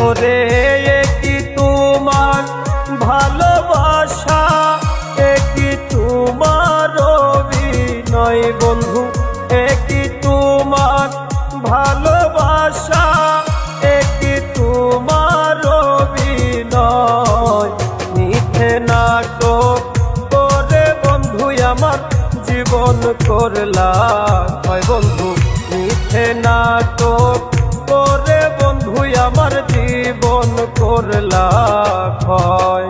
ওরে কি তোমার ভালোবাসা, কি তোমার অভিনয় বন্ধু, কি তোমার ভালোবাসা, কি তোমার অভিনয়। মিথ্যে নাটক করে বন্ধু আমার জীবন করলা হয় বন্ধু, মিথ্যে নাটক করে বন্ধু আমার জীবন করলা হয়।